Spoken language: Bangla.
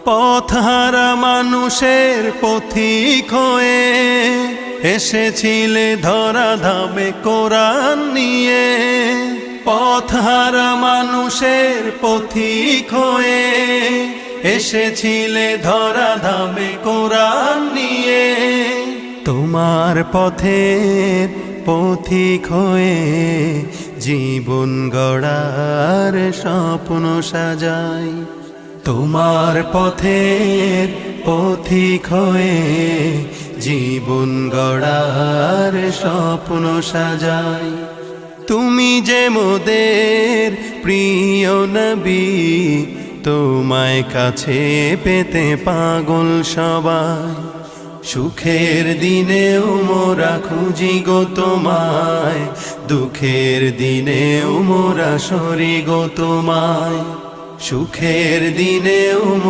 পথহারা মানুষের পথিক হয়ে এসেছিলে ধরা ধামে কোরআন নিয়ে। পথহারা মানুষের পথিক হয়ে এসেছিলে ধরা ধামে কোরআন নিয়ে। তোমার পথের পথিক হয়ে জীবন গড়ার স্বপ্ন সাজাই। তোমার পথের পথিক হয়ে জীবন গড়ার স্বপ্ন সাজাই। তুমি যে মোদের প্রিয় নবী, তোমায় কাছে পেতে পাগল সবাই। সুখের দিনেও মোরা খুঁজি গো তোমায়, দুঃখের দিনেও মোরা সরি গো তোমায়। সুখের দিনেও